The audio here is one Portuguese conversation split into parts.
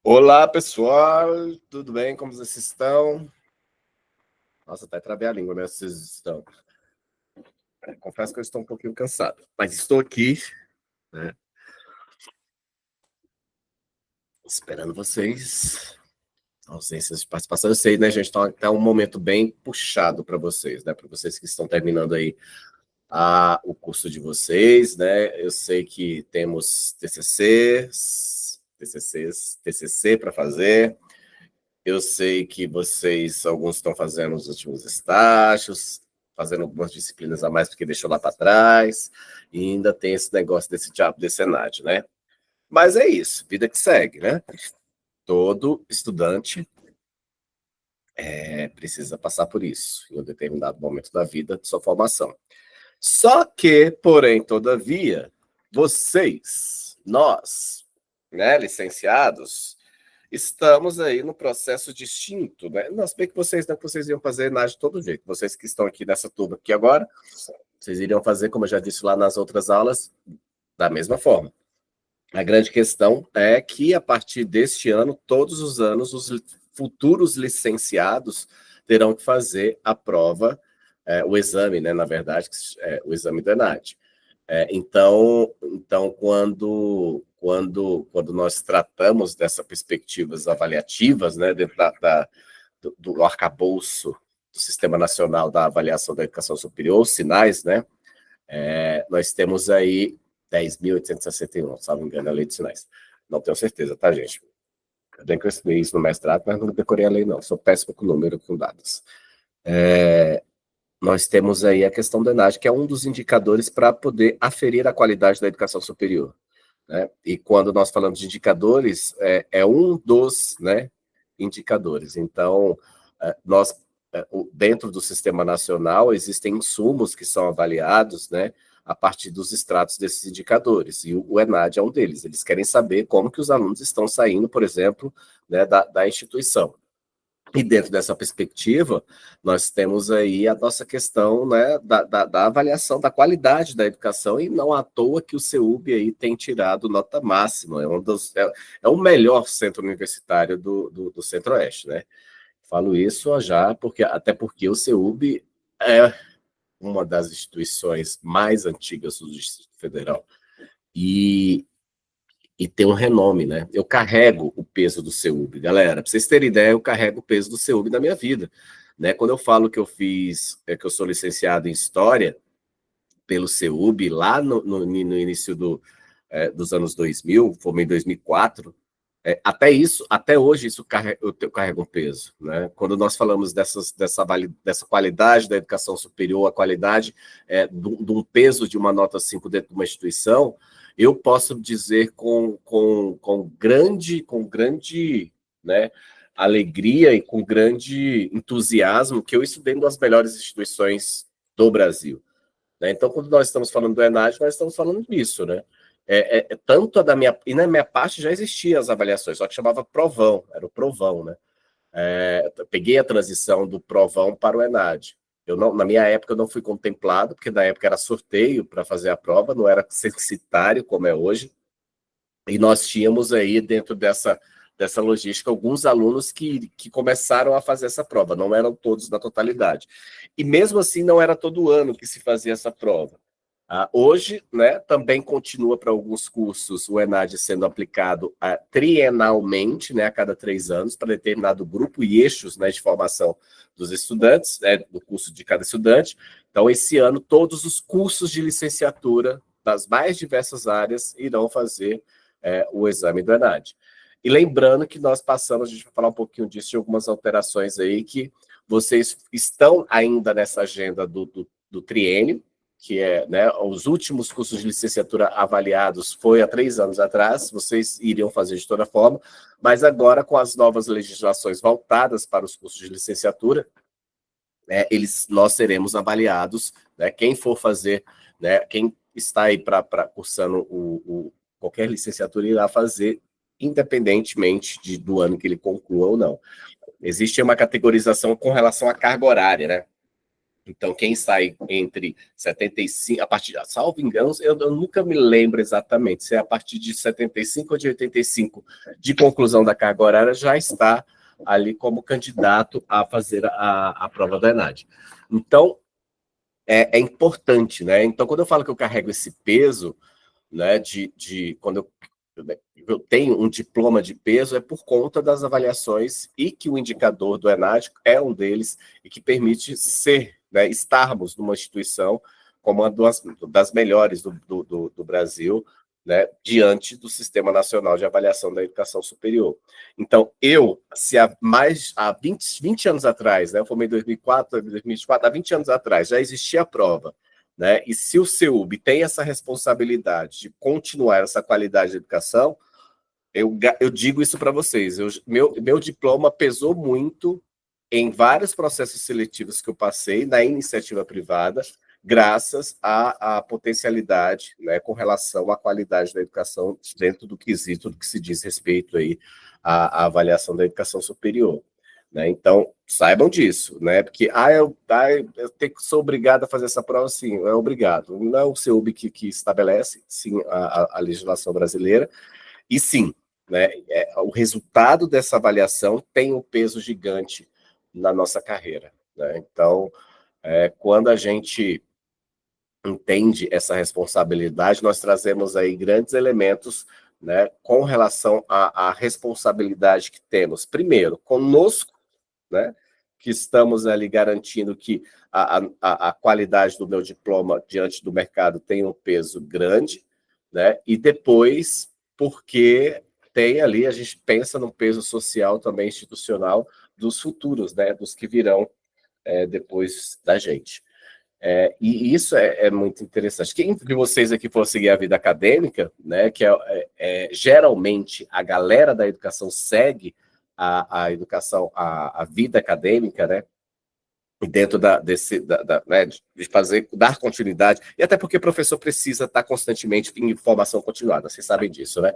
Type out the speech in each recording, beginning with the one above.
Olá, pessoal, tudo bem? Como vocês estão? Nossa, até travei a língua, né? Vocês estão. Confesso que eu estou um pouquinho cansado, mas estou aqui, né? Esperando vocês. Ausências de participação. Eu sei, né, gente? Tá um momento bem puxado para vocês, né? Para vocês que estão terminando aí o curso de vocês, né? Eu sei que temos TCC para fazer. Eu sei que vocês, alguns estão fazendo os últimos estágios, fazendo algumas disciplinas a mais porque deixou lá para trás, e ainda tem esse negócio desse diabo desse Enadio, né? Mas é isso, vida que segue, né? Todo estudante precisa passar por isso, em um determinado momento da vida de sua formação. Só que, porém, todavia, vocês, nós, né, licenciados, estamos aí no processo distinto, né? Não, se bem que vocês não, que vocês iam fazer ENAD de todo jeito. Vocês que estão aqui nessa turma aqui agora, vocês iriam fazer, como eu já disse lá nas outras aulas, da mesma forma. A grande questão é que, a partir deste ano, todos os anos, os futuros licenciados terão que fazer a prova, o exame, né, na verdade, o exame do ENAD. Então quando nós tratamos dessas perspectivas avaliativas, né, dentro do arcabouço do Sistema Nacional da Avaliação da Educação Superior, os sinais, né, nós temos aí 10.861, se não me engano, a lei de sinais. Não tenho certeza, tá, gente? Bem que eu estudei isso no mestrado, mas não decorei a lei, não. Sou péssimo com número, com dados. Nós temos aí a questão do ENAD, que é um dos indicadores para poder aferir a qualidade da educação superior, né? E quando nós falamos de indicadores, é um dos, né, indicadores. Então, nós, dentro do Sistema Nacional, existem insumos que são avaliados, né, a partir dos extratos desses indicadores, e o ENAD é um deles. Eles querem saber como que os alunos estão saindo, por exemplo, né, da instituição. E dentro dessa perspectiva, nós temos aí a nossa questão, né, da avaliação da qualidade da educação, e não à toa que o CEUB aí tem tirado nota máxima, é o melhor centro universitário do Centro-Oeste, né? Falo isso já, até porque o CEUB é uma das instituições mais antigas do Distrito Federal, e tem um renome, né? Eu carrego o peso do CEUB, galera. Para vocês terem ideia, eu carrego o peso do CEUB na minha vida, né? Quando eu falo que que eu sou licenciado em História pelo CEUB, lá no início dos anos 2000, formei em 2004, até hoje, eu carrego um peso, né? Quando nós falamos dessa qualidade da educação superior, a qualidade de um peso de uma nota 5 dentro de uma instituição, eu posso dizer com grande, né, alegria e com grande entusiasmo que eu estudei em uma das melhores instituições do Brasil, né? Então, quando nós estamos falando do ENAD, nós estamos falando disso, né? Tanto e na minha parte já existiam as avaliações, só que chamava Provão, era o Provão, né? Peguei a transição do Provão para o ENAD. Na minha época eu não fui contemplado, porque na época era sorteio para fazer a prova, não era censitário como é hoje, e nós tínhamos aí dentro dessa logística alguns alunos que começaram a fazer essa prova, não eram todos na totalidade. E mesmo assim não era todo ano que se fazia essa prova. Hoje, né, também continua para alguns cursos o ENAD sendo aplicado trienalmente, né, a cada 3 anos, para determinado grupo e eixos, né, de formação dos estudantes, né, do curso de cada estudante. Então, esse ano, todos os cursos de licenciatura das mais diversas áreas irão fazer o exame do ENAD. E lembrando que nós passamos, a gente vai falar um pouquinho disso, de algumas alterações aí que vocês estão ainda nessa agenda do triênio, que é, né, os últimos cursos de licenciatura avaliados foi há 3 anos atrás, vocês iriam fazer de toda forma, mas agora com as novas legislações voltadas para os cursos de licenciatura, nós seremos avaliados, né, quem for fazer, né, quem está aí para cursando qualquer licenciatura irá fazer, independentemente do ano que ele conclua ou não. Existe uma categorização com relação à carga horária, né? Então, quem sai entre 75, a partir, salvo engano, eu nunca me lembro exatamente se é a partir de 75 ou de 85 de conclusão da carga horária, já está ali como candidato a fazer a prova da ENAD. Então, é importante, né? Então, quando eu falo que eu carrego esse peso, né, quando eu tenho um diploma de peso, é por conta das avaliações e que o indicador do ENAD é um deles e que permite ser, né, estarmos numa instituição como uma das melhores do Brasil, né, diante do Sistema Nacional de Avaliação da Educação Superior. Então, se há 20 anos atrás, né, eu formei em 2004, 2024, há 20 anos atrás, já existia a prova, né, e se o CEUB tem essa responsabilidade de continuar essa qualidade de educação, eu digo isso para vocês, meu diploma pesou muito em vários processos seletivos que eu passei na iniciativa privada, graças à potencialidade, né, com relação à qualidade da educação dentro do quesito do que se diz respeito aí à avaliação da educação superior. Né? Então, saibam disso, né? Porque eu sou obrigado a fazer essa prova, sim, é obrigado. Não é o CEUB que estabelece, sim, a legislação brasileira, e sim, né, o resultado dessa avaliação tem um peso gigante na nossa carreira. Né? Então, quando a gente entende essa responsabilidade, nós trazemos aí grandes elementos, né, com relação à responsabilidade que temos, primeiro, conosco, né, que estamos ali garantindo que a qualidade do meu diploma diante do mercado tem um peso grande, né, e depois, porque tem ali, a gente pensa no peso social também institucional dos futuros, né, dos que virão depois da gente. E isso é muito interessante. Quem de vocês aqui for seguir a vida acadêmica, né, que geralmente a galera da educação segue a educação, a vida acadêmica, né, dentro né, de dar continuidade, e até porque o professor precisa estar constantemente em formação continuada, vocês sabem disso, né?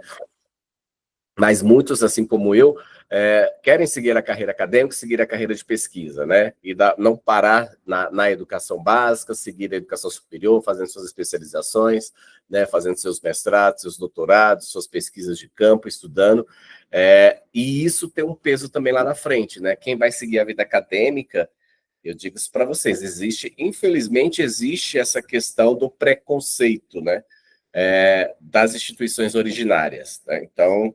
Mas muitos, assim como eu, querem seguir a carreira acadêmica, seguir a carreira de pesquisa, né? E não parar na educação básica, seguir a educação superior, fazendo suas especializações, né? Fazendo seus mestrados, seus doutorados, suas pesquisas de campo, estudando. E isso tem um peso também lá na frente, né? Quem vai seguir a vida acadêmica, eu digo isso para vocês, infelizmente, existe essa questão do preconceito, né? Das instituições originárias, né? Então,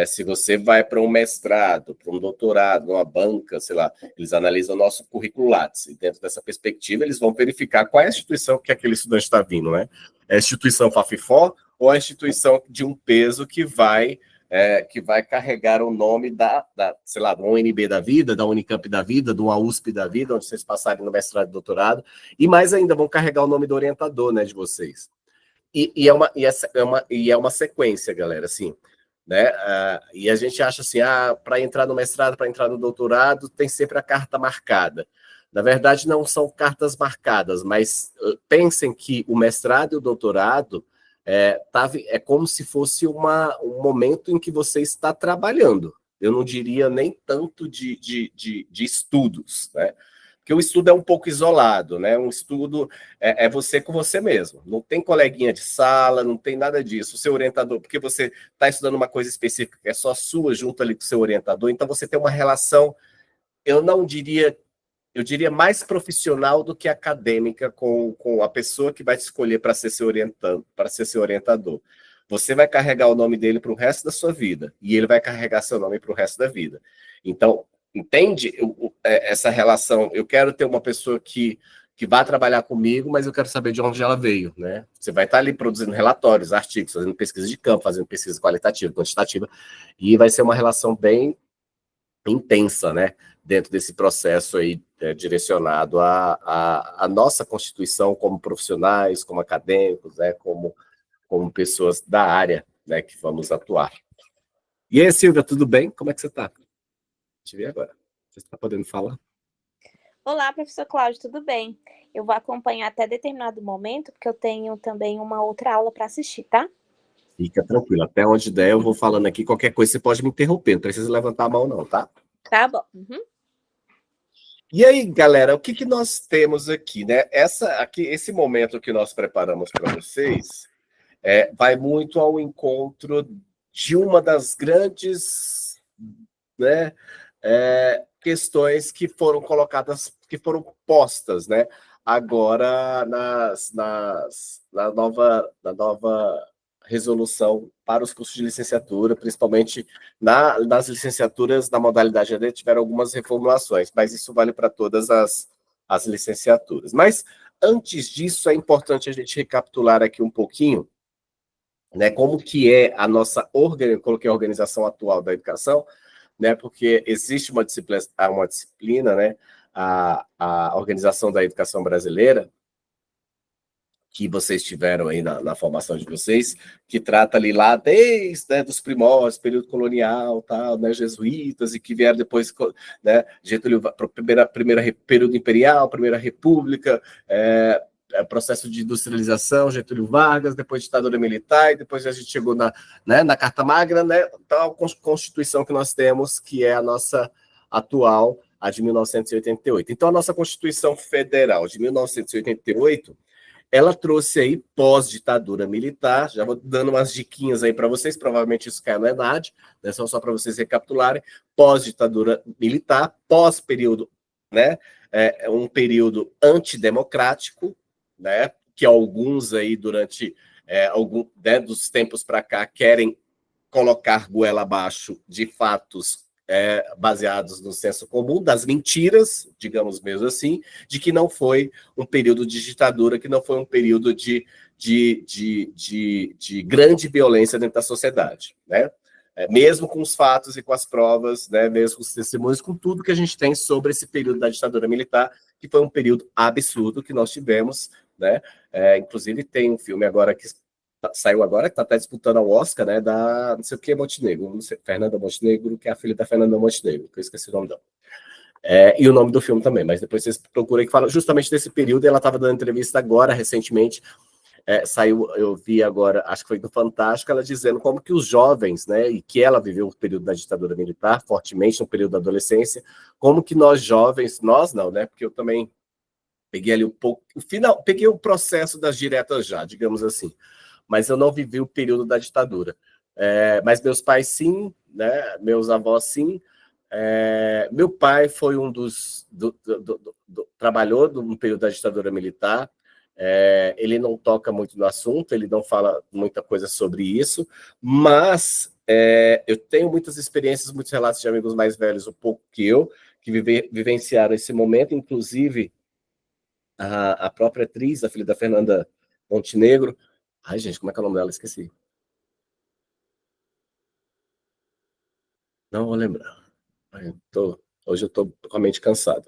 se você vai para um mestrado, para um doutorado, uma banca, sei lá, eles analisam o nosso currículo Lattes, e dentro dessa perspectiva eles vão verificar qual é a instituição que aquele estudante está vindo, né? É a instituição Fafifó ou a instituição de um peso que vai carregar o nome sei lá, do UNB da vida, da Unicamp da vida, do USP da vida, onde vocês passarem no mestrado e doutorado, e mais ainda vão carregar o nome do orientador, né, de vocês. E é uma sequência, galera, assim, né? E a gente acha assim, para entrar no mestrado, para entrar no doutorado, tem sempre a carta marcada. Na verdade, não são cartas marcadas, mas pensem que o mestrado e o doutorado é como se fosse um momento em que você está trabalhando. Eu não diria nem tanto de estudos, né? Porque o estudo é um pouco isolado, né? Um estudo é você com você mesmo. Não tem coleguinha de sala, não tem nada disso. O seu orientador, porque você está estudando uma coisa específica que é só sua, junto ali com o seu orientador, então você tem uma relação, eu diria mais profissional do que acadêmica com a pessoa que vai te escolher para ser seu orientador. Você vai carregar o nome dele para o resto da sua vida, e ele vai carregar seu nome para o resto da vida. Então, entende essa relação? Eu quero ter uma pessoa que vai trabalhar comigo, mas eu quero saber de onde ela veio, né? Você vai estar ali produzindo relatórios, artigos, fazendo pesquisa de campo, fazendo pesquisa qualitativa, quantitativa, e vai ser uma relação bem intensa, né? Dentro desse processo aí direcionado à nossa constituição como profissionais, como acadêmicos, né? Como pessoas da área, né? Que vamos atuar. E aí, Silvia, tudo bem? Como é que você está? Te ver agora. Você está podendo falar? Olá, professor Cláudio, tudo bem? Eu vou acompanhar até determinado momento, porque eu tenho também uma outra aula para assistir, tá? Fica tranquilo. Até onde der, eu vou falando aqui. Qualquer coisa, você pode me interromper. Não precisa levantar a mão, não, tá? Tá bom. Uhum. E aí, galera, o que nós temos aqui, né? Esse momento que nós preparamos para vocês vai muito ao encontro de uma das grandes, né, questões que foram colocadas, que foram postas, né, agora na nova resolução para os cursos de licenciatura, principalmente nas licenciaturas da modalidade AD, tiveram algumas reformulações, mas isso vale para todas as licenciaturas. Mas, antes disso, é importante a gente recapitular aqui um pouquinho, né, como que é a nossa organização atual da educação, né, porque existe uma disciplina, né, a organização da educação brasileira, que vocês tiveram aí na formação de vocês, que trata ali lá desde, né, dos primórdios, período colonial, tal, né, jesuítas, e que vieram depois, né, Getúlio, primeira período imperial, primeira república, processo de industrialização, Getúlio Vargas, depois ditadura militar, e depois a gente chegou na Carta Magna, né, tal Constituição que nós temos, que é a nossa atual, a de 1988. Então, a nossa Constituição Federal de 1988, ela trouxe aí pós-ditadura militar, já vou dando umas diquinhas aí para vocês, provavelmente isso cai na ENAD, né, só para vocês recapitularem, pós-ditadura militar, pós-período, né, um período antidemocrático, né, que alguns aí durante né, dos tempos para cá querem colocar goela abaixo de fatos baseados no senso comum, das mentiras, digamos mesmo assim, de que não foi um período de ditadura, que não foi um período de grande violência dentro da sociedade, né? Mesmo com os fatos e com as provas, né, mesmo com os testemunhos, com tudo que a gente tem sobre esse período da ditadura militar, que foi um período absurdo que nós tivemos, né? Inclusive tem um filme agora que saiu agora, que está até disputando ao Oscar, né, da não sei o que Montenegro, não sei, Fernanda Montenegro, que é a filha da Fernanda Montenegro, que eu esqueci o nome dela. E o nome do filme também, mas depois vocês procurem, que fala justamente desse período, e ela estava dando entrevista agora, recentemente, saiu, eu vi agora, acho que foi do Fantástico, ela dizendo como que os jovens, né, e que ela viveu o período da ditadura militar, fortemente, no período da adolescência, como que nós jovens, nós não, né, porque eu também peguei ali um pouco, peguei o processo das diretas já, digamos assim, mas eu não vivi o período da ditadura. Mas meus pais sim, né? Meus avós sim. Meu pai foi um dos... trabalhou no período da ditadura militar. Ele não toca muito no assunto, ele não fala muita coisa sobre isso, mas eu tenho muitas experiências, muitos relatos de amigos mais velhos, um pouco que eu, que vivenciaram esse momento, inclusive a própria atriz, a filha da Fernanda Montenegro. Ai, gente, como é que é o nome dela? Esqueci. Não vou lembrar. Hoje eu estou totalmente cansado.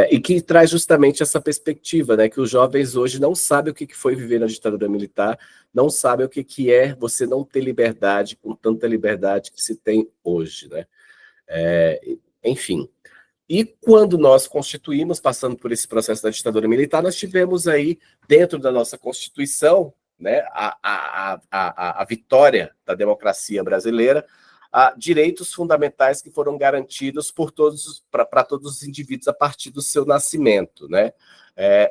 E que traz justamente essa perspectiva, né? Que os jovens hoje não sabem o que foi viver na ditadura militar, não sabem o que é você não ter liberdade com tanta liberdade que se tem hoje, né? Enfim. E quando nós constituímos, passando por esse processo da ditadura militar, nós tivemos aí, dentro da nossa Constituição, né, a vitória da democracia brasileira, direitos fundamentais que foram garantidos para todos os indivíduos a partir do seu nascimento, né?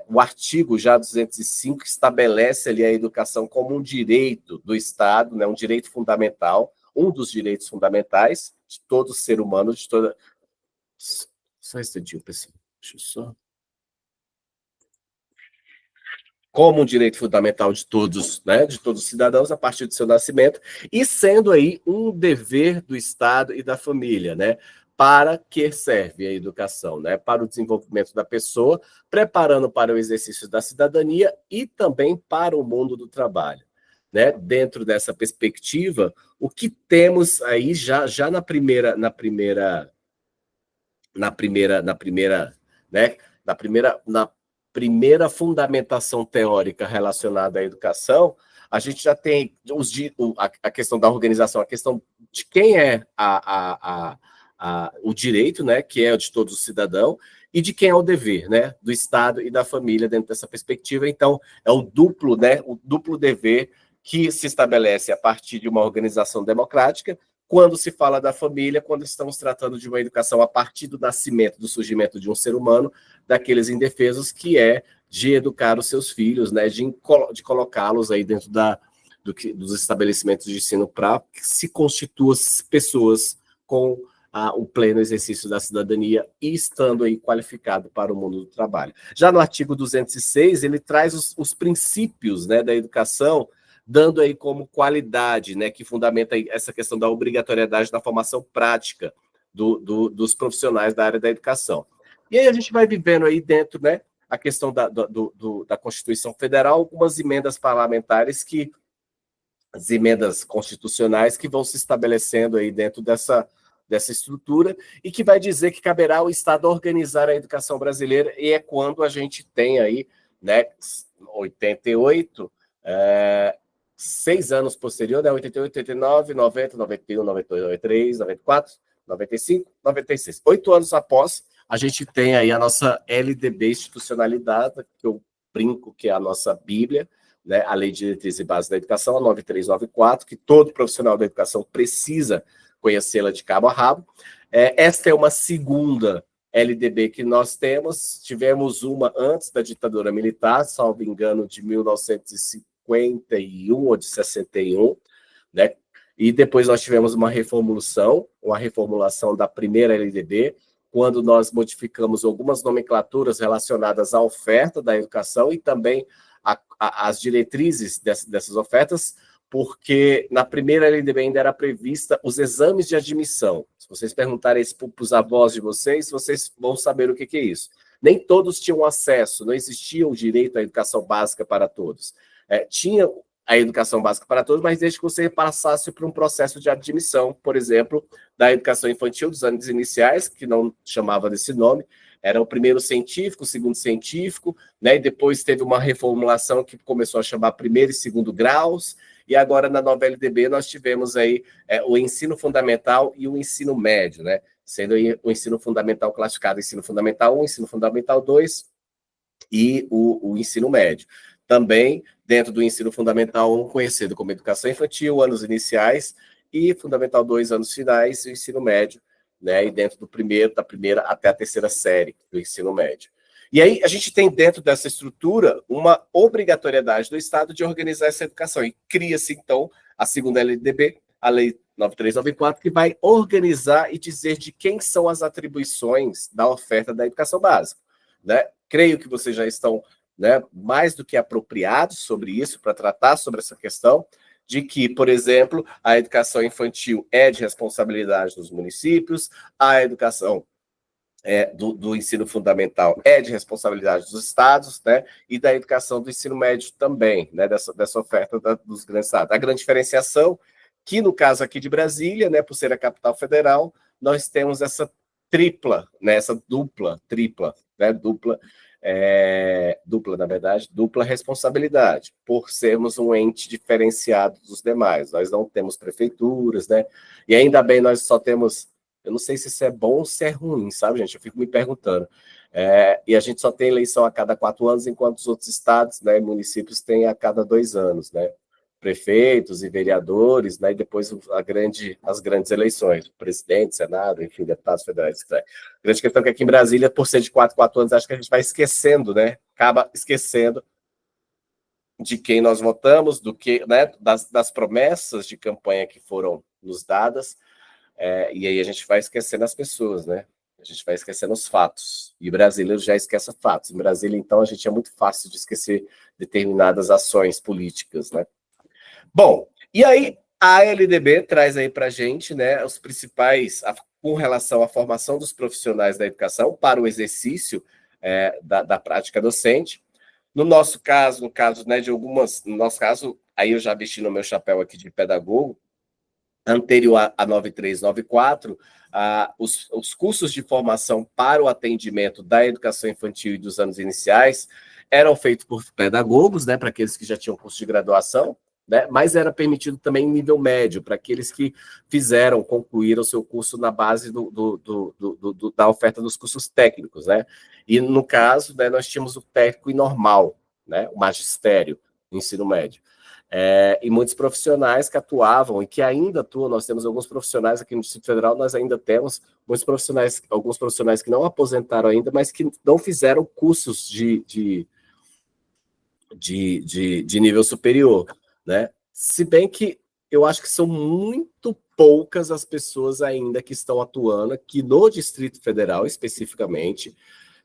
O artigo já 205 estabelece ali a educação como um direito do Estado, né, um direito fundamental, um dos direitos fundamentais de todo ser humano, de toda... Só um instantinho, pessoal. Deixa eu só... Como um direito fundamental de todos, né, de todos os cidadãos a partir do seu nascimento, e sendo aí um dever do Estado e da família, né? Para que serve a educação, né? Para o desenvolvimento da pessoa, preparando para o exercício da cidadania e também para o mundo do trabalho, né? Dentro dessa perspectiva, o que temos aí já na primeira, né, na primeira fundamentação teórica relacionada à educação, a gente já tem a questão da organização, a questão de quem é o direito, né, que é o de todo cidadão, e de quem é o dever, né, do Estado e da família dentro dessa perspectiva. Então, é o duplo dever que se estabelece a partir de uma organização democrática, quando se fala da família, quando estamos tratando de uma educação a partir do nascimento, do surgimento de um ser humano, daqueles indefesos, que é de educar os seus filhos, né, de colocá-los aí dentro dos estabelecimentos de ensino para que se constituam pessoas com o pleno exercício da cidadania e estando aí qualificado para o mundo do trabalho. Já no artigo 206, ele traz os princípios, né, da educação, dando aí como qualidade, né, que fundamenta aí essa questão da obrigatoriedade da formação prática dos profissionais da área da educação. E aí a gente vai vivendo aí dentro, né, a questão da Constituição Federal, algumas emendas parlamentares as emendas constitucionais que vão se estabelecendo aí dentro dessa estrutura e que vai dizer que caberá ao Estado organizar a educação brasileira, e é quando a gente tem aí, né, 88, 6 anos posterior, né, 88, 89, 90, 91, 92, 93, 94, 95, 96. 8 anos após, a gente tem aí a nossa LDB institucionalizada, que eu brinco que é a nossa Bíblia, né, a Lei de Diretrizes e Bases da Educação, a 9394, que todo profissional da educação precisa conhecê-la de cabo a rabo. Esta é uma segunda LDB que nós temos. Tivemos uma antes da ditadura militar, salvo engano, de 1951 ou de 61, né? E depois nós tivemos uma reformulação da primeira LDB, quando nós modificamos algumas nomenclaturas relacionadas à oferta da educação e também as diretrizes dessas ofertas, porque na primeira LDB ainda era prevista os exames de admissão. Se vocês perguntarem isso para os avós de vocês vão saber o que é isso. Nem todos tinham acesso, não existia o direito à educação básica para todos. Tinha a educação básica para todos, mas desde que você passasse por um processo de admissão, por exemplo, da educação infantil dos anos iniciais, que não chamava desse nome, era o primeiro científico, o segundo científico, né? E depois teve uma reformulação que começou a chamar primeiro e segundo graus, e agora na nova LDB nós tivemos aí o ensino fundamental e o ensino médio, né? Sendo aí o ensino fundamental classificado ensino fundamental 1, ensino fundamental 2 e o ensino médio. Também dentro do ensino fundamental 1, conhecido como educação infantil, anos iniciais, e fundamental 2, anos finais, e o ensino médio, né? E dentro da primeira até a terceira série do ensino médio. E aí a gente tem dentro dessa estrutura uma obrigatoriedade do Estado de organizar essa educação. E cria-se, então, a segunda LDB, a Lei 9394, que vai organizar e dizer de quem são as atribuições da oferta da educação básica, né? Creio que vocês já estão, né, mais do que apropriados sobre isso, para tratar sobre essa questão, de que, por exemplo, a educação infantil é de responsabilidade dos municípios, a educação do ensino fundamental é de responsabilidade dos estados, né, e da educação do ensino médio também, né, dessa oferta dos grandes estados. A grande diferenciação, que no caso aqui de Brasília, né, por ser a capital federal, nós temos essa tripla, né, essa dupla, na verdade, dupla responsabilidade, por sermos um ente diferenciado dos demais. Nós não temos prefeituras, né? E ainda bem nós só temos, eu não sei se isso é bom ou se é ruim, sabe, gente? Eu fico me perguntando. E a gente só tem eleição a cada 4 anos, enquanto os outros estados, né, municípios têm a cada 2 anos, né? Prefeitos e vereadores, né, e depois as grandes eleições, presidente, senado, enfim, deputados federais. A grande questão é que aqui em Brasília, por ser de 4 anos, acho que a gente vai esquecendo, né, acaba esquecendo de quem nós votamos, né, das promessas de campanha que foram nos dadas, e aí a gente vai esquecendo as pessoas, né, a gente vai esquecendo os fatos, e o brasileiro já esquece fatos. Em Brasília, então, a gente é muito fácil de esquecer determinadas ações políticas, né. Bom, e aí a LDB traz aí para a gente, né, os principais, com relação à formação dos profissionais da educação para o exercício da prática docente. No nosso caso, né, no nosso caso, aí eu já vesti no meu chapéu aqui de pedagogo, anterior a 9394, os cursos de formação para o atendimento da educação infantil e dos anos iniciais eram feitos por pedagogos, né, para aqueles que já tinham curso de graduação, né, mas era permitido também em nível médio, para aqueles que concluíram o seu curso na base da oferta dos cursos técnicos, né? E, no caso, né, nós tínhamos o técnico e normal, né, o magistério, o ensino médio. E muitos profissionais que atuavam e que ainda atuam, nós temos alguns profissionais aqui no Distrito Federal, nós ainda temos alguns profissionais que não aposentaram ainda, mas que não fizeram cursos de nível superior, né? Se bem que eu acho que são muito poucas as pessoas ainda que estão atuando aqui no Distrito Federal, especificamente,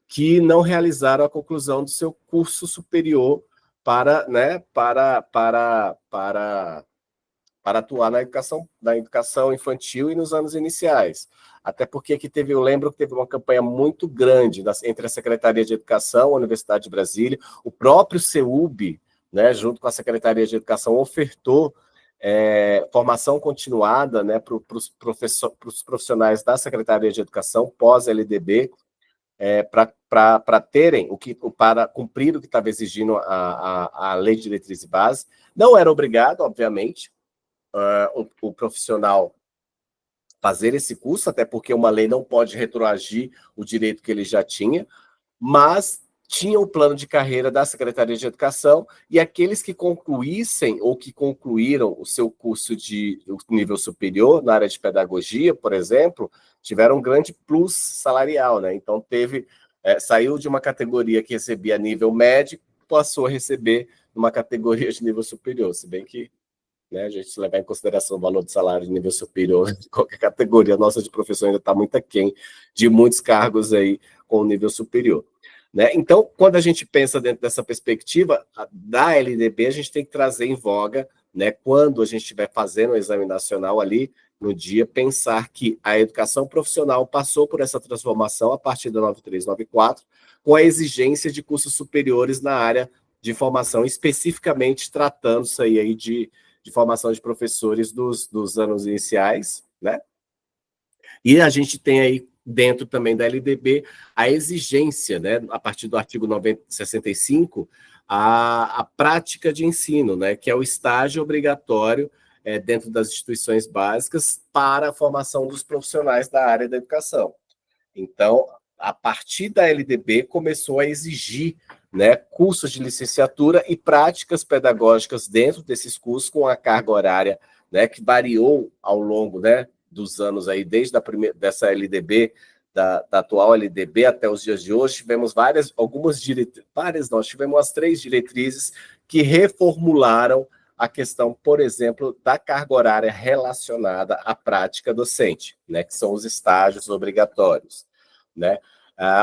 que não realizaram a conclusão do seu curso superior para atuar na educação infantil e nos anos iniciais. Até porque aqui eu lembro que teve uma campanha muito grande entre a Secretaria de Educação, a Universidade de Brasília, o próprio CEUB, né, junto com a Secretaria de Educação, ofertou formação continuada, né, para os profissionais da Secretaria de Educação pós-LDB, para terem para cumprir o que estava exigindo a Lei de Diretriz e Base. Não era obrigado, obviamente, o profissional fazer esse curso, até porque uma lei não pode retroagir o direito que ele já tinha, mas tinha o plano de carreira da Secretaria de Educação, e aqueles que concluíssem ou que concluíram o seu curso de nível superior na área de pedagogia, por exemplo, tiveram um grande plus salarial, né? Então saiu de uma categoria que recebia nível médio, passou a receber uma categoria de nível superior, se bem que, né, a gente levar em consideração o valor do salário de nível superior de qualquer categoria, a nossa de professor ainda está muito aquém de muitos cargos aí com o nível superior. Né? Então, quando a gente pensa dentro dessa perspectiva da LDB, a gente tem que trazer em voga, né, quando a gente estiver fazendo o exame nacional ali, no dia, pensar que a educação profissional passou por essa transformação a partir da 9394, com a exigência de cursos superiores na área de formação, especificamente tratando-se aí de formação de professores dos anos iniciais, né? E a gente tem aí, dentro também da LDB, a exigência, né, a partir do artigo 65, a prática de ensino, né, que é o estágio obrigatório dentro das instituições básicas para a formação dos profissionais da área da educação. Então, a partir da LDB, começou a exigir, né, cursos de licenciatura e práticas pedagógicas dentro desses cursos, com a carga horária, né, que variou ao longo, né, dos anos aí, desde dessa LDB, da atual LDB até os dias de hoje. Tivemos tivemos as 3 diretrizes que reformularam a questão, por exemplo, da carga horária relacionada à prática docente, né, que são os estágios obrigatórios, né?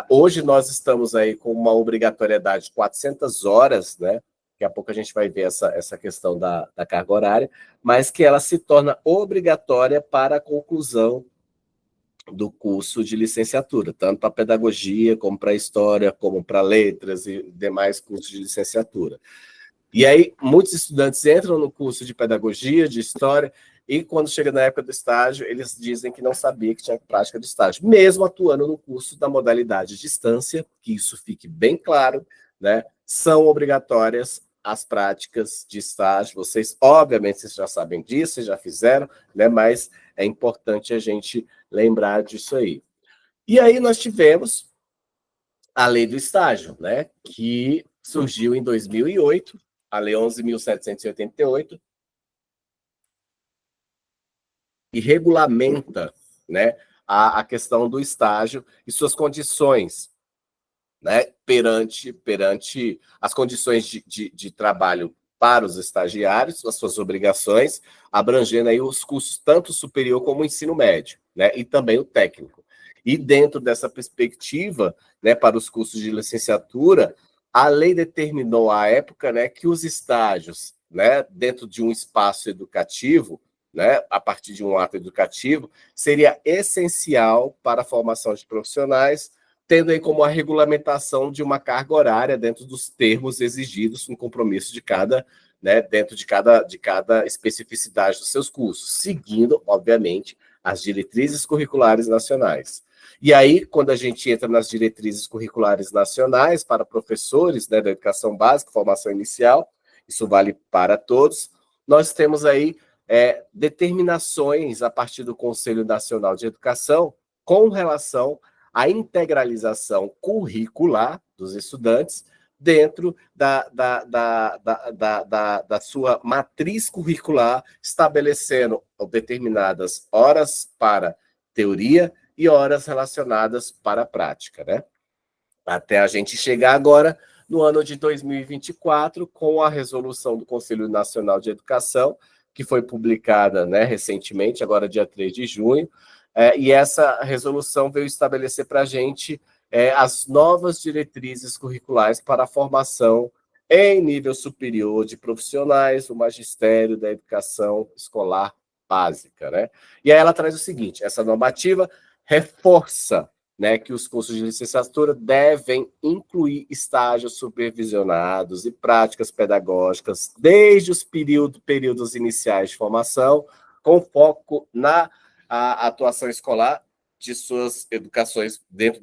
Hoje nós estamos aí com uma obrigatoriedade de 400 horas, né? Daqui a pouco a gente vai ver essa questão da carga horária, mas que ela se torna obrigatória para a conclusão do curso de licenciatura, tanto para pedagogia, como para história, como para letras e demais cursos de licenciatura. E aí, muitos estudantes entram no curso de pedagogia, de história, e quando chega na época do estágio, eles dizem que não sabia que tinha prática de estágio, mesmo atuando no curso da modalidade distância, que isso fique bem claro, né? São obrigatórias as práticas de estágio. Vocês, obviamente, vocês já sabem disso, vocês já fizeram, né? Mas é importante a gente lembrar disso aí. E aí nós tivemos a lei do estágio, né? Que surgiu em 2008, a Lei 11.788, e regulamenta, né, a questão do estágio e suas condições, né, perante as condições de trabalho para os estagiários, as suas obrigações, abrangendo aí os cursos tanto superior como o ensino médio, né, e também o técnico. E dentro dessa perspectiva, né, para os cursos de licenciatura, a lei determinou à época, né, que os estágios, né, dentro de um espaço educativo, né, a partir de um ato educativo, seria essencial para a formação de profissionais, tendo aí como a regulamentação de uma carga horária dentro dos termos exigidos no compromisso de cada, né, dentro de cada especificidade dos seus cursos, seguindo, obviamente, as diretrizes curriculares nacionais. E aí, quando a gente entra nas diretrizes curriculares nacionais para professores, né, da educação básica, formação inicial, isso vale para todos, nós temos aí determinações a partir do Conselho Nacional de Educação com relação à integralização curricular dos estudantes, dentro da sua matriz curricular, estabelecendo determinadas horas para teoria e horas relacionadas para a prática, né? Até a gente chegar agora no ano de 2024, com a resolução do Conselho Nacional de Educação, que foi publicada, né, recentemente, agora dia 3 de junho, e essa resolução veio estabelecer para a gente as novas diretrizes curriculares para a formação em nível superior de profissionais, o magistério da educação escolar básica, né? E aí ela traz o seguinte: essa normativa reforça, né, que os cursos de licenciatura devem incluir estágios supervisionados e práticas pedagógicas desde os períodos iniciais de formação, com foco na atuação escolar de suas educações dentro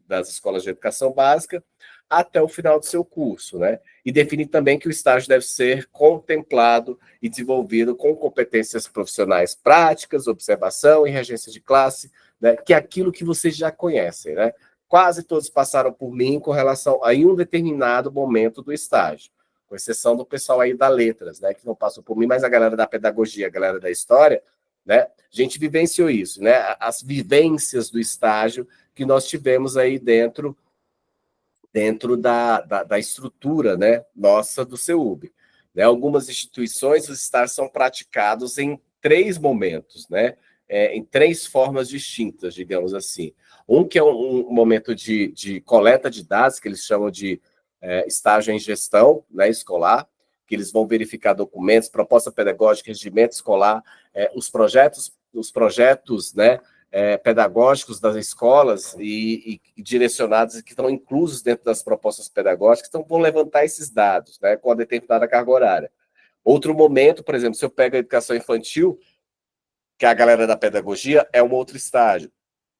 das escolas de educação básica até o final do seu curso, né? E define também que o estágio deve ser contemplado e desenvolvido com competências profissionais práticas, observação e regência de classe, né? Que é aquilo que vocês já conhecem, né? Quase todos passaram por mim com relação a um determinado momento do estágio, com exceção do pessoal aí da letras, né? Que não passou por mim, mas a galera da pedagogia, a galera da história, né? A gente vivenciou isso, né? As vivências do estágio que nós tivemos aí dentro da estrutura, né, nossa do CEUB. Né? Algumas instituições, os estágios são praticados em 3 momentos, né? Em 3 formas distintas, digamos assim. Um que é um momento de coleta de dados, que eles chamam de estágio em gestão, né, escolar, que eles vão verificar documentos, proposta pedagógica, regimento escolar, os projetos, né, pedagógicos das escolas e direcionados, que estão inclusos dentro das propostas pedagógicas, então vão levantar esses dados, né, com a determinada carga horária. Outro momento, por exemplo, se eu pego a educação infantil, que a galera da pedagogia, é um outro estágio.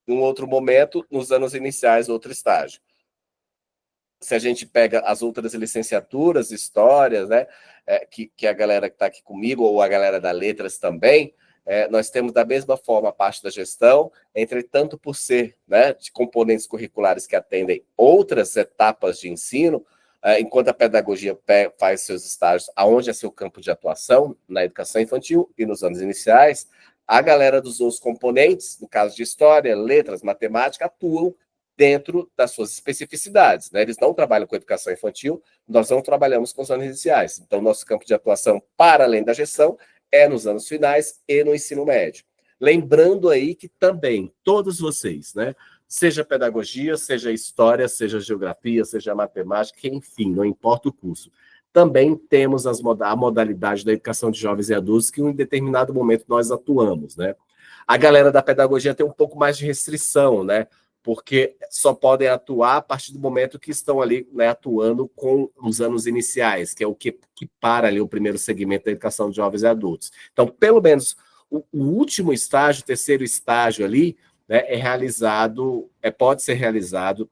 Um outro momento, nos anos iniciais, outro estágio. Se a gente pega as outras licenciaturas, histórias, né, que a galera que está aqui comigo, ou a galera da letras também, nós temos da mesma forma a parte da gestão, entretanto, por ser, né, de componentes curriculares que atendem outras etapas de ensino, enquanto a pedagogia faz seus estágios aonde é seu campo de atuação, na educação infantil e nos anos iniciais, a galera dos outros componentes, no caso de história, letras, matemática, atuam dentro das suas especificidades, né? Eles não trabalham com educação infantil, nós não trabalhamos com os anos iniciais. Então, nosso campo de atuação, para além da gestão, é nos anos finais e no ensino médio. Lembrando aí que também, todos vocês, né? Seja pedagogia, seja história, seja geografia, seja matemática, enfim, não importa o curso. Também temos a modalidade da educação de jovens e adultos, que em um determinado momento nós atuamos, né? A galera da pedagogia tem um pouco mais de restrição, né? Porque só podem atuar a partir do momento que estão ali, né, atuando com os anos iniciais, que é o que para ali o primeiro segmento da educação de jovens e adultos. Então, pelo menos, o último estágio, o terceiro estágio ali, né, pode ser realizado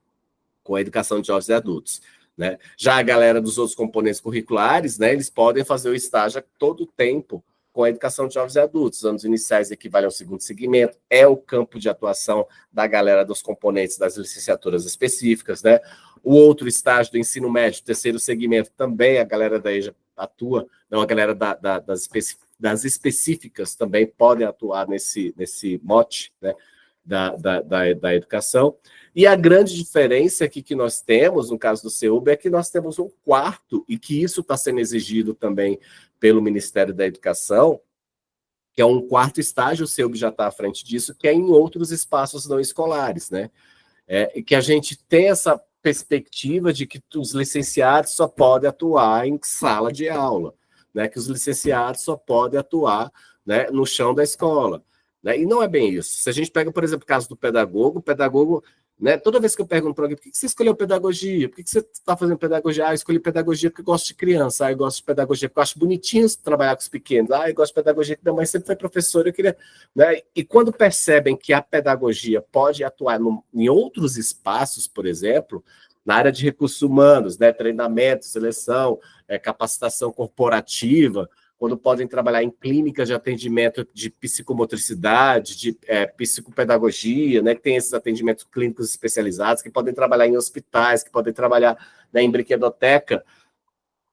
com a educação de jovens e adultos. Né? Já a galera dos outros componentes curriculares, né, eles podem fazer o estágio a todo tempo com a educação de jovens e adultos. Os anos iniciais equivalem ao segundo segmento, é o campo de atuação da galera dos componentes das licenciaturas específicas, né? O outro estágio do ensino médio, terceiro segmento, também a galera da EJA atua, não, a galera das específicas também podem atuar nesse mote, né, da educação. E a grande diferença aqui que nós temos, no caso do CEUB, é que nós temos um quarto, e que isso está sendo exigido também pelo Ministério da Educação, que é um quarto estágio, o CEUB já está à frente disso, que é em outros espaços não escolares, né? E que a gente tem essa perspectiva de que os licenciados só podem atuar em sala de aula, né? Que os licenciados só podem atuar, né, no chão da escola. Né? E não é bem isso. Se a gente pega, por exemplo, o caso do pedagogo, né, toda vez que eu pergunto para alguém, por que você escolheu pedagogia? Por que você está fazendo pedagogia? Eu escolhi pedagogia porque eu gosto de criança. Eu gosto de pedagogia porque eu acho bonitinho trabalhar com os pequenos. Eu gosto de pedagogia porque minha mãe sempre foi professora. Eu queria, né? E quando percebem que a pedagogia pode atuar em outros espaços, por exemplo, na área de recursos humanos, né, treinamento, seleção, capacitação corporativa, quando podem trabalhar em clínicas de atendimento de psicomotricidade, de psicopedagogia, né, que tem esses atendimentos clínicos especializados, que podem trabalhar em hospitais, que podem trabalhar, né, em brinquedoteca,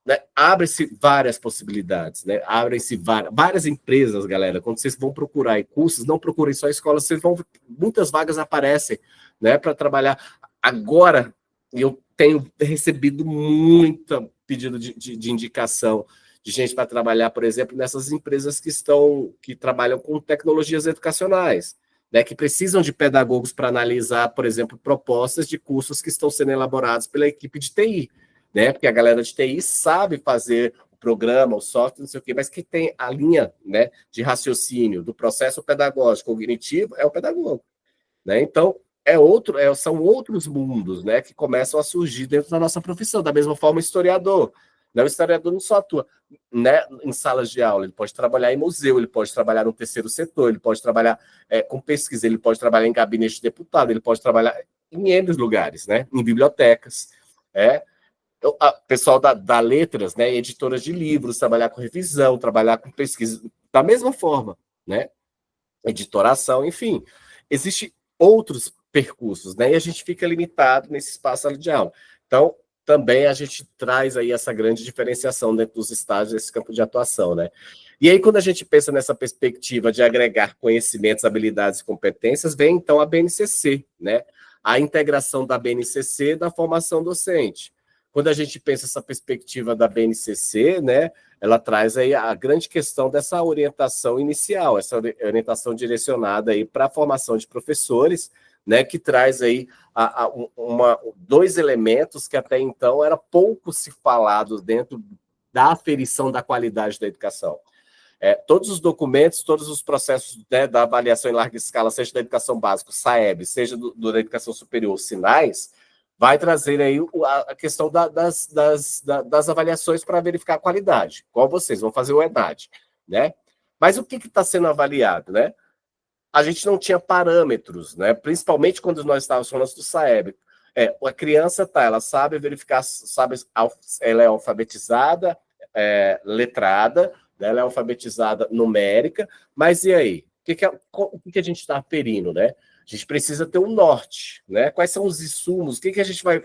né, abre-se várias possibilidades, né? Abrem-se várias empresas, galera. Quando vocês vão procurar em cursos, não procurem só escolas, vocês vão muitas vagas aparecem, né, para trabalhar. Agora, eu tenho recebido muito pedido de indicação de gente para trabalhar, por exemplo, nessas empresas que trabalham com tecnologias educacionais, né, que precisam de pedagogos para analisar, por exemplo, propostas de cursos que estão sendo elaborados pela equipe de TI. Né? Porque a galera de TI sabe fazer o programa, o software, não sei o quê, mas que tem a linha, né, de raciocínio do processo pedagógico cognitivo é o pedagogo. Né? Então, são outros mundos, né, que começam a surgir dentro da nossa profissão. Da mesma forma, o historiador. Né? O historiador não só atua, né, em salas de aula, ele pode trabalhar em museu, ele pode trabalhar no terceiro setor, ele pode trabalhar com pesquisa, ele pode trabalhar em gabinete de deputado, ele pode trabalhar em N lugares, né, em bibliotecas. O pessoal da letras, né, editoras de livros, trabalhar com revisão, trabalhar com pesquisa, da mesma forma, né, editoração, enfim, existem outros percursos, né, e a gente fica limitado nesse espaço de aula. Então, também a gente traz aí essa grande diferenciação dentro dos estágios desse campo de atuação, né. E aí, quando a gente pensa nessa perspectiva de agregar conhecimentos, habilidades e competências, vem, então, a BNCC, né, a integração da BNCC da formação docente. Quando a gente pensa essa perspectiva da BNCC, né, ela traz aí a grande questão dessa orientação inicial, essa orientação direcionada aí para a formação de professores, né, que traz aí dois elementos que até então era pouco se falado dentro da aferição da qualidade da educação. Todos os documentos, todos os processos, né, da avaliação em larga escala, seja da educação básica, SAEB, seja da educação superior, SINAIS, vai trazer aí a questão das avaliações para verificar a qualidade. Igual vocês vão fazer o ENAD, né? Mas o que está sendo avaliado, né? A gente não tinha parâmetros, né? Principalmente quando nós estávamos falando do SAEB. A criança ela sabe verificar, ela é alfabetizada, letrada, né? Ela é alfabetizada numérica, mas e aí? O que a gente está aferindo, né? A gente precisa ter um norte, né? Quais são os insumos?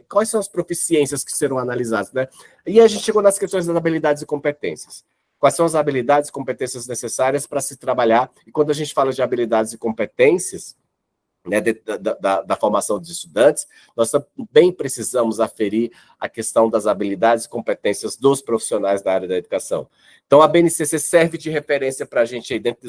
Quais são as proficiências que serão analisadas, né? E a gente chegou nas questões das habilidades e competências. Quais são as habilidades e competências necessárias para se trabalhar? E quando a gente fala de habilidades e competências, né, da formação dos estudantes, nós também precisamos aferir a questão das habilidades e competências dos profissionais da área da educação. Então, a BNCC serve de referência para a gente aí dentro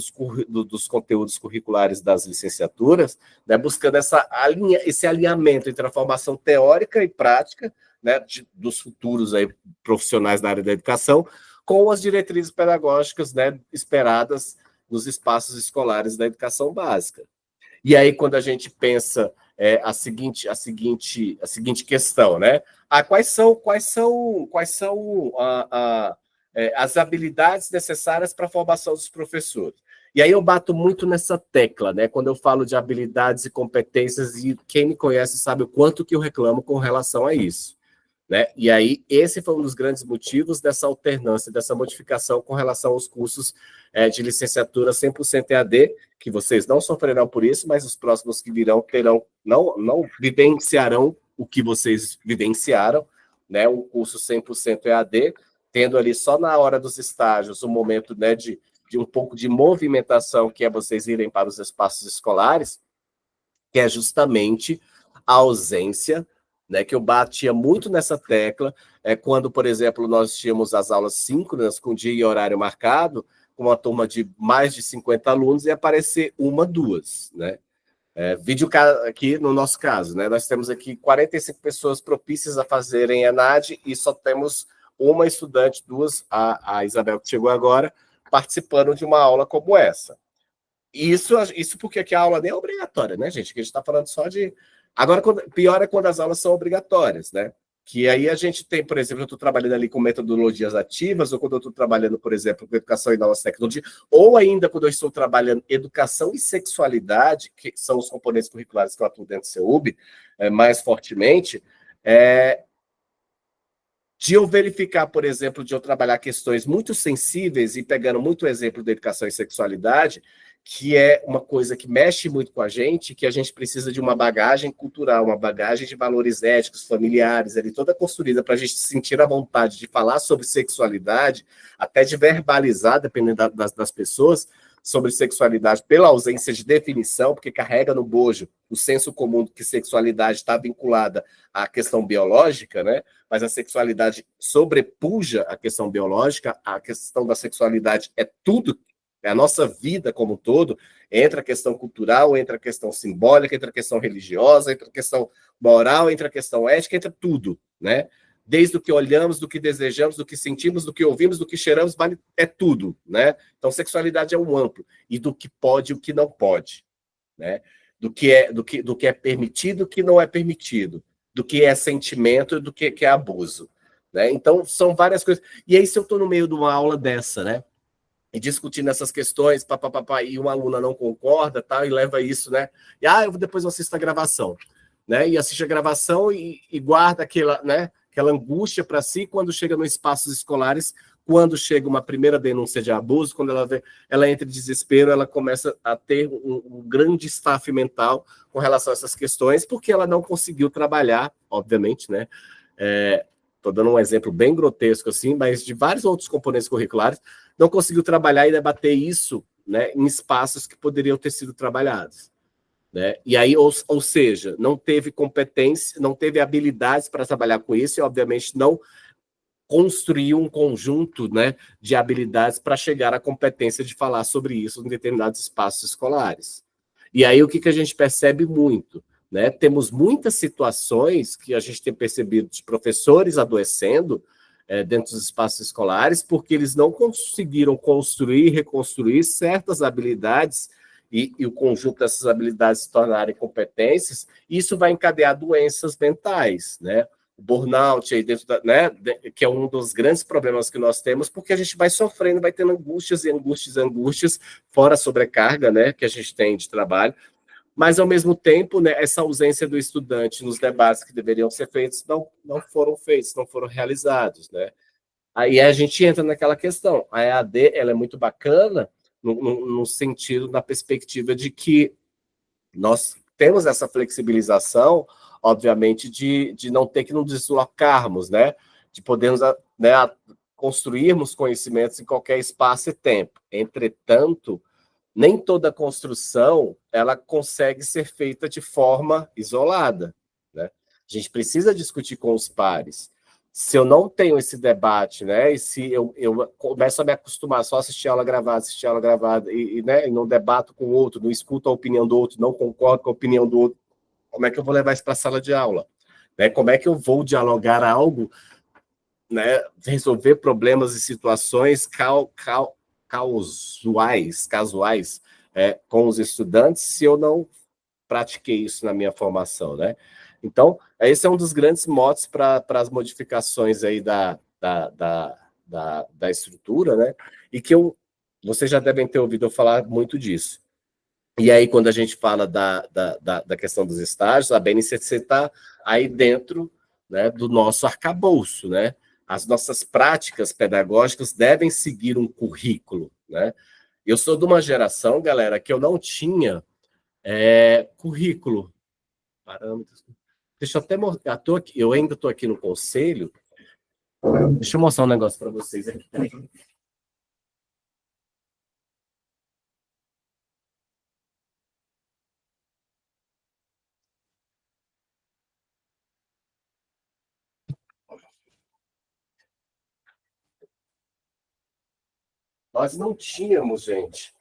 dos conteúdos curriculares das licenciaturas, né, buscando esse alinhamento entre a formação teórica e prática, né, dos futuros aí, profissionais da área da educação, com as diretrizes pedagógicas, né, esperadas nos espaços escolares da educação básica. E aí, quando a gente pensa a seguinte questão, né? Quais são as habilidades necessárias para a formação dos professores? E aí eu bato muito nessa tecla, né? Quando eu falo de habilidades e competências, e quem me conhece sabe o quanto que eu reclamo com relação a isso. Né? E aí, esse foi um dos grandes motivos dessa alternância, dessa modificação com relação aos cursos de licenciatura 100% EAD, que vocês não sofrerão por isso, mas os próximos que virão não vivenciarão o que vocês vivenciaram, né? Um curso 100% EAD, tendo ali só na hora dos estágios um momento, né, de um pouco de movimentação, que é vocês irem para os espaços escolares, que é justamente a ausência, né, que eu batia muito nessa tecla, quando, por exemplo, nós tínhamos as aulas síncronas com dia e horário marcado, com uma turma de mais de 50 alunos, e aparecer uma, duas, né? Vídeo aqui no nosso caso, né? Nós temos aqui 45 pessoas propícias a fazerem ENAD e só temos uma estudante, duas, a Isabel que chegou agora, participando de uma aula como essa. Isso porque aqui a aula nem é obrigatória, né, gente? Que a gente está falando só de... Agora, pior é quando as aulas são obrigatórias, né? Que aí a gente tem, por exemplo, eu estou trabalhando ali com metodologias ativas, ou quando eu estou trabalhando, por exemplo, com educação e novas tecnologias, ou ainda quando eu estou trabalhando educação e sexualidade, que são os componentes curriculares que eu atuo dentro do CEUB, mais fortemente, de eu verificar, por exemplo, de eu trabalhar questões muito sensíveis e pegando muito o exemplo da educação e sexualidade, que é uma coisa que mexe muito com a gente, que a gente precisa de uma bagagem cultural, uma bagagem de valores éticos, familiares, ali, toda construída para a gente sentir a vontade de falar sobre sexualidade, até de verbalizar, dependendo das pessoas, sobre sexualidade pela ausência de definição, porque carrega no bojo o senso comum de que sexualidade está vinculada à questão biológica, né? Mas a sexualidade sobrepuja a questão biológica, a questão da sexualidade é tudo, é a nossa vida como um todo, entra a questão cultural, entra a questão simbólica, entra a questão religiosa, entra a questão moral, entra a questão ética, entra tudo, né? Desde o que olhamos, do que desejamos, do que sentimos, do que ouvimos, do que cheiramos, vale, é tudo, né? Então, sexualidade é um amplo, e do que pode e o que não pode, né? Do que é permitido e o que não é permitido, do que é sentimento e do que é abuso, né? Então, são várias coisas. E aí, se eu estou no meio de uma aula dessa, né? E discutindo essas questões, papapá, e uma aluna não concorda, tal, e leva isso, né? E depois eu assisto a gravação, né? E assiste a gravação e guarda aquela, né? Aquela angústia para si quando chega nos espaços escolares, quando chega uma primeira denúncia de abuso, quando ela entra em desespero, ela começa a ter um grande staff mental com relação a essas questões, porque ela não conseguiu trabalhar, obviamente, né? Estou dando um exemplo bem grotesco, assim, mas de vários outros componentes curriculares, não conseguiu trabalhar e debater isso, né, em espaços que poderiam ter sido trabalhados. Né? E aí, ou seja, não teve competência, não teve habilidades para trabalhar com isso e, obviamente, não construiu um conjunto, né, de habilidades para chegar à competência de falar sobre isso em determinados espaços escolares. E aí, o que a gente percebe muito? Né? Temos muitas situações que a gente tem percebido de professores adoecendo dentro dos espaços escolares porque eles não conseguiram construir e reconstruir certas habilidades e o conjunto dessas habilidades se tornarem competências, isso vai encadear doenças mentais, né? O burnout, aí dentro né? Que é um dos grandes problemas que nós temos, porque a gente vai sofrendo, vai tendo angústias e angústias e angústias, fora a sobrecarga, né? Que a gente tem de trabalho, mas, ao mesmo tempo, né, essa ausência do estudante nos debates que deveriam ser feitos não foram feitos, não foram realizados, né? Aí a gente entra naquela questão. A EAD ela é muito bacana no sentido, na perspectiva de que nós temos essa flexibilização, obviamente, de não ter que nos deslocarmos, né? De podermos, né, construirmos conhecimentos em qualquer espaço e tempo. Entretanto, nem toda construção ela consegue ser feita de forma isolada, né? A gente precisa discutir com os pares. Se eu não tenho esse debate, né, e se eu começo a me acostumar só a assistir aula gravada né, e não debato com o outro, não escuto a opinião do outro, não concordo com a opinião do outro, como é que eu vou levar isso para a sala de aula? Né? Como é que eu vou dialogar algo, né, resolver problemas e situações casuais com os estudantes se eu não pratiquei isso na minha formação, né? Então, esse é um dos grandes motes para as modificações aí da estrutura, né? E que vocês já devem ter ouvido eu falar muito disso. E aí, quando a gente fala da questão dos estágios, a BNCC está aí dentro, né, do nosso arcabouço, né? As nossas práticas pedagógicas devem seguir um currículo, né? Eu sou de uma geração, galera, que eu não tinha currículo, parâmetros. Deixa eu até mostrar, eu ainda estou aqui no conselho. Deixa eu mostrar um negócio para vocês aqui. Nós não tínhamos, gente,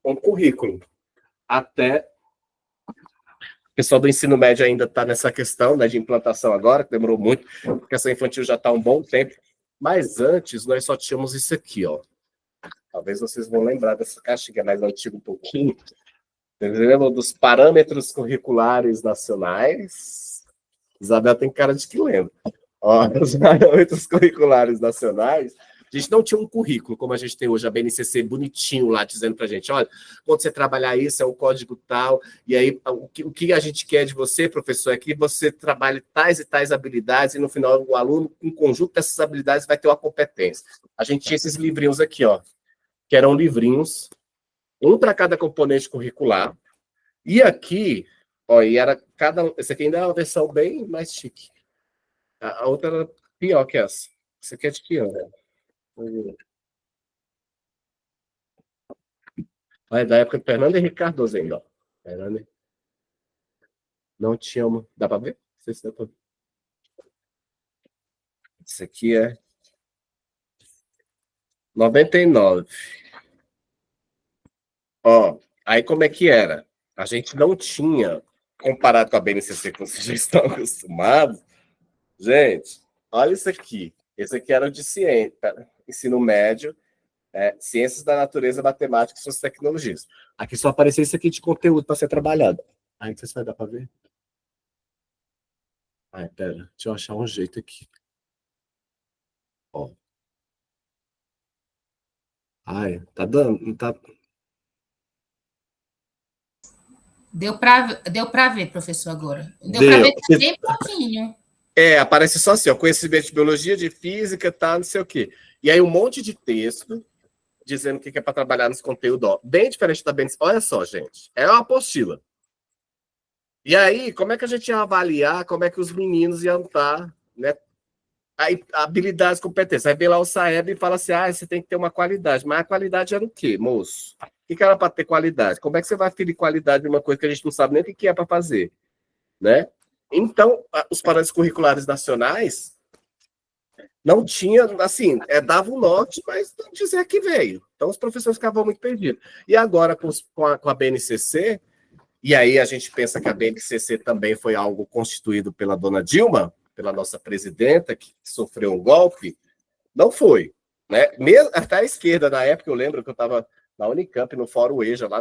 um currículo. Até o pessoal do ensino médio ainda está nessa questão, né, de implantação agora, que demorou muito, porque essa infantil já está há um bom tempo. Mas antes, nós só tínhamos isso aqui, ó. Talvez vocês vão lembrar dessa caixinha mais antiga um pouquinho. Vocês lembram dos parâmetros curriculares nacionais? Isabel tem cara de que lembra. Ó, os parâmetros curriculares nacionais, A gente não tinha um currículo, como a gente tem hoje, a BNCC bonitinho lá, dizendo para a gente, olha, quando você trabalhar isso, é o código tal, e aí o que a gente quer de você, professor, é que você trabalhe tais e tais habilidades, e no final o aluno, em conjunto dessas habilidades, vai ter uma competência. A gente tinha esses livrinhos aqui, ó, que eram livrinhos, um para cada componente curricular, e aqui, ó, e era cada. Esse aqui ainda é uma versão bem mais chique. A outra era pior que essa. Esse aqui é de que ano? É da época de Fernando Henrique Cardoso ainda, ó. Fernando... Não tinha uma. Dá para ver? Não sei se dá para ver. Esse aqui é 99. Ó, aí como é que era? A gente não tinha, comparado com a BNCC, que vocês já estão acostumados, gente, olha isso aqui. Esse aqui era o de ciência, ensino médio, ciências da natureza, matemática e suas tecnologias. Aqui só apareceu isso aqui de conteúdo para ser trabalhado. Aí não sei se vai dar para ver. Ai, pera, deixa eu achar um jeito aqui. Ó. Ai, tá dando, não tá... Deu para ver, professor, agora. Deu para ver bem pouquinho. Aparece só assim, ó, conhecimento de biologia, de física, tá, não sei o quê. E aí um monte de texto dizendo o que é para trabalhar nesse conteúdo, ó. Bem diferente da BNCC. Olha só, gente, é uma apostila. E aí, como é que a gente ia avaliar como é que os meninos iam estar, né? Aí, habilidades, competências. Aí vem lá o Saeb e fala assim, você tem que ter uma qualidade. Mas a qualidade era o quê, moço? O que era para ter qualidade? Como é que você vai aferir qualidade de uma coisa que a gente não sabe nem o que é para fazer? Né? Então, os parâmetros curriculares nacionais não tinha, assim, dava um norte, mas não dizia que veio. Então, os professores ficavam muito perdidos. E agora, com a BNCC, e aí a gente pensa que a BNCC também foi algo constituído pela dona Dilma, pela nossa presidenta, que sofreu um golpe, não foi. Né? Mesmo, até a esquerda, na época, eu lembro que eu estava na Unicamp, no Fórum EJA, lá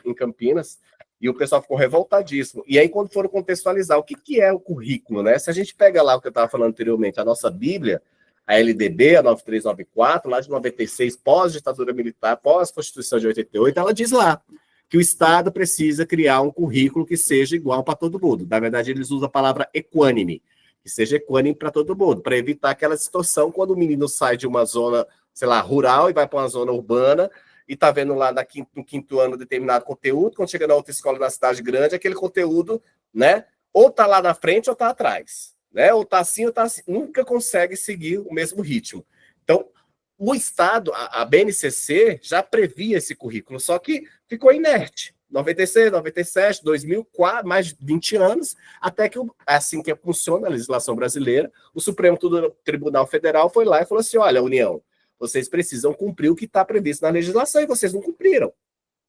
em Campinas, e o pessoal ficou revoltadíssimo. E aí, quando foram contextualizar o que é o currículo, né? Se a gente pega lá o que eu estava falando anteriormente, a nossa Bíblia, a LDB, a 9394, lá de 96, pós-ditadura militar, pós-Constituição de 88, ela diz lá que o Estado precisa criar um currículo que seja igual para todo mundo. Na verdade, eles usam a palavra equânime, que seja equânime para todo mundo, para evitar aquela distorção quando o menino sai de uma zona, sei lá, rural e vai para uma zona urbana e está vendo lá no quinto ano determinado conteúdo, quando chega na outra escola na cidade grande, aquele conteúdo, né, ou está lá na frente ou está atrás, né, ou está assim ou está assim, nunca consegue seguir o mesmo ritmo. Então, o Estado, a BNCC, já previa esse currículo, só que ficou inerte. 96, 97, 2004, mais de 20 anos, até que, assim que funciona a legislação brasileira, o Supremo Tribunal Federal foi lá e falou assim, olha, União, vocês precisam cumprir o que está previsto na legislação e vocês não cumpriram.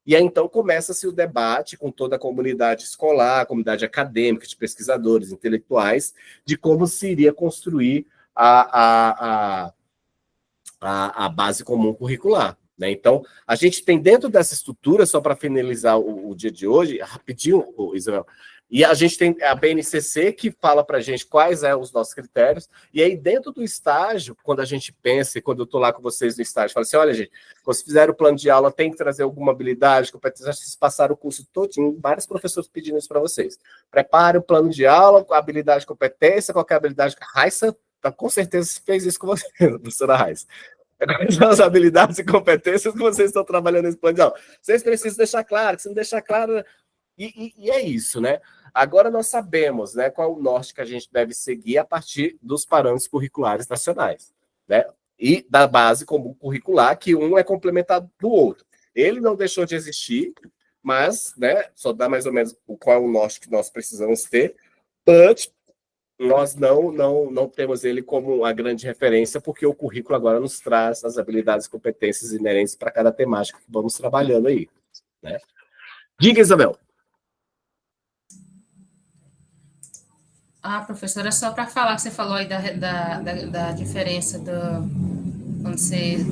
E aí, então, começa-se o debate com toda a comunidade escolar, a comunidade acadêmica, de pesquisadores, intelectuais, de como se iria construir a base comum curricular. Né? Então, a gente tem dentro dessa estrutura, só para finalizar o dia de hoje, rapidinho, Israel, e a gente tem a BNCC que fala para a gente quais são os nossos critérios, e aí dentro do estágio, quando a gente pensa, e quando eu estou lá com vocês no estágio, fala assim, olha gente, quando vocês fizeram o plano de aula, tem que trazer alguma habilidade, competência, vocês passaram o curso todinho, vários professores pedindo isso para vocês. Prepare o plano de aula, com habilidade, competência, qualquer habilidade, Raissa, com certeza fez isso com você, professora Raissa. Quais são as habilidades e competências que vocês estão trabalhando nesse plano de aula? Vocês precisam deixar claro, que se não deixar claro... E é isso, né? Agora nós sabemos, né, qual é o norte que a gente deve seguir a partir dos parâmetros curriculares nacionais, né? E da base comum curricular, que um é complementado do outro. Ele não deixou de existir, mas, né, só dá mais ou menos qual é o norte que nós precisamos ter, but nós não temos ele como a grande referência, porque o currículo agora nos traz as habilidades e competências inerentes para cada temática que vamos trabalhando aí. Né? Diga, Isabel. Professora, só para falar que você falou aí da diferença quando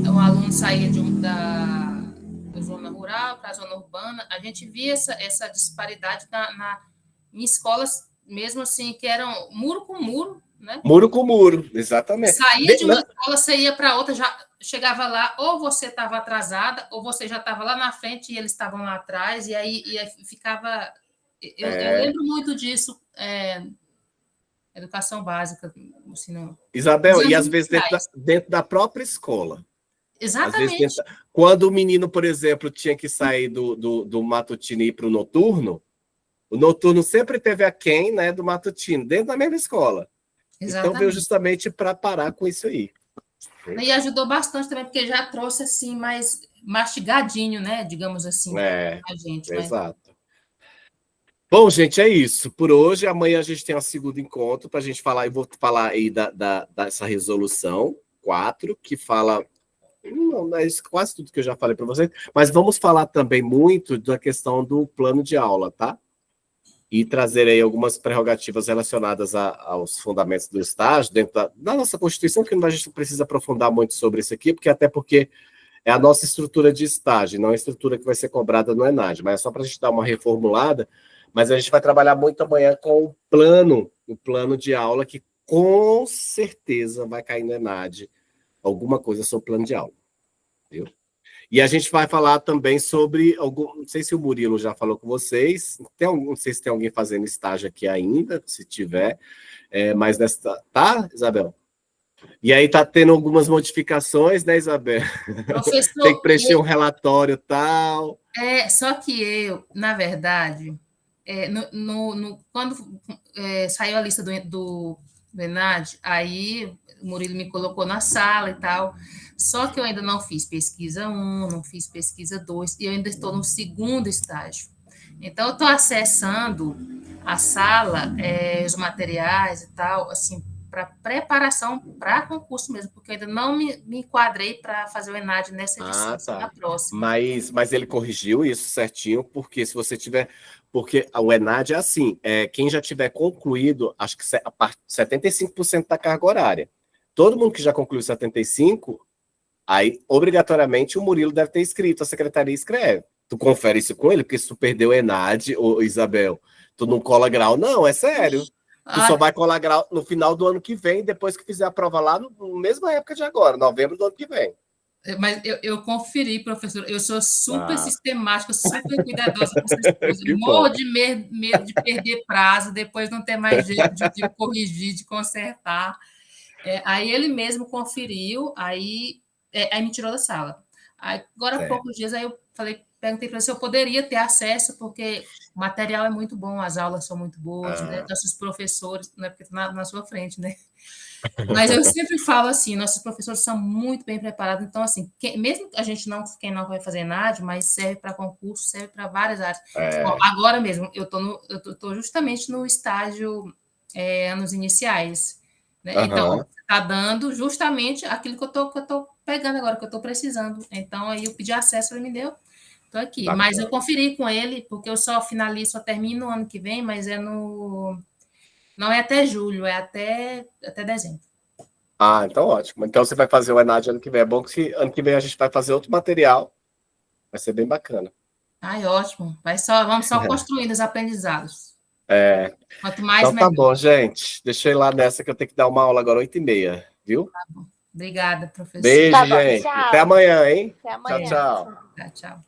um aluno saía da zona rural para a zona urbana, a gente via essa disparidade em escolas, mesmo assim, que eram muro com muro, né? Muro com muro, exatamente. Saía de uma escola, você ia para outra, já chegava lá, ou você estava atrasada, ou você já estava lá na frente e eles estavam lá atrás, e aí ficava... Eu lembro muito disso, educação básica, assim, não... Isabel, e às vezes dentro da própria escola. Exatamente. Às vezes, quando o menino, por exemplo, tinha que sair do matutino e ir para o noturno sempre teve aquém, né, do matutino, dentro da mesma escola. Exatamente. Então veio justamente para parar com isso aí. E ajudou bastante também, porque já trouxe assim mais mastigadinho, né? Digamos assim, a gente. Exato. Mas... Bom, gente, é isso. Por hoje, amanhã a gente tem um segundo encontro para a gente falar, e vou falar aí dessa resolução 4, que fala. Não, mas quase tudo que eu já falei para vocês, mas vamos falar também muito da questão do plano de aula, tá? E trazer aí algumas prerrogativas relacionadas aos fundamentos do estágio, dentro da nossa Constituição, que a gente não precisa aprofundar muito sobre isso aqui, porque é a nossa estrutura de estágio, não a estrutura que vai ser cobrada no ENAD, mas é só para a gente dar uma reformulada, mas a gente vai trabalhar muito amanhã com o plano de aula, que com certeza vai cair no ENAD, alguma coisa sobre o plano de aula, viu? E a gente vai falar também sobre não sei se o Murilo já falou com vocês, não sei se tem alguém fazendo estágio aqui ainda, se tiver, mas tá, Isabel? E aí tá tendo algumas modificações, né, Isabel? Professor, tem que preencher um relatório e tal. Só que eu, na verdade, quando saiu a lista do ENAD, aí o Murilo me colocou na sala e tal, só que eu ainda não fiz pesquisa 1, não fiz pesquisa 2, e eu ainda estou no segundo estágio. Então, eu estou acessando a sala, os materiais e tal, assim, para preparação para concurso mesmo, porque eu ainda não me enquadrei para fazer o ENAD nessa edição, na próxima. Mas ele corrigiu isso certinho, porque se você tiver... Porque o ENAD é assim, quem já tiver concluído, acho que 75% da carga horária. Todo mundo que já concluiu 75%, aí, obrigatoriamente, o Murilo deve ter escrito, a secretaria escreve. Tu confere isso com ele, porque se tu perdeu o ENAD, Isabel, tu não cola grau. Não, é sério. Tu só vai colar grau no final do ano que vem, depois que fizer a prova lá, na mesma época de agora, novembro do ano que vem. Mas eu conferi, professor, eu sou super sistemática, super cuidadosa com essas coisas. Morro de medo de perder prazo, depois não ter mais jeito de corrigir, de consertar. Aí ele mesmo conferiu, aí me tirou da sala. Agora, há poucos dias, aí eu perguntei para ele se eu poderia ter acesso, porque o material é muito bom, as aulas são muito boas, né? Nossos professores, não é porque está na sua frente, né? Mas eu sempre falo assim, nossos professores são muito bem preparados, então, assim, mesmo a gente quem não vai fazer NAD, mas serve para concurso, serve para várias áreas. Bom, agora mesmo, eu estou justamente no estágio anos iniciais, né? Então, está dando justamente aquilo que eu estou pegando agora, que eu estou precisando. Então, aí eu pedi acesso, ele me deu, estou aqui. Bacana. Mas eu conferi com ele, porque eu só termino o ano que vem, mas não é até julho, é até dezembro. Então ótimo. Então você vai fazer o ENAD ano que vem. É bom que ano que vem a gente vai fazer outro material. Vai ser bem bacana. Ótimo. Vamos só construindo os aprendizados. Quanto mais, então melhor. Tá bom, gente. Deixa eu ir lá nessa que eu tenho que dar uma aula agora 8h30, viu? Tá bom. Obrigada, professor. Beijo, gente. Tchau. Até amanhã, hein? Até amanhã. Tchau. Tchau.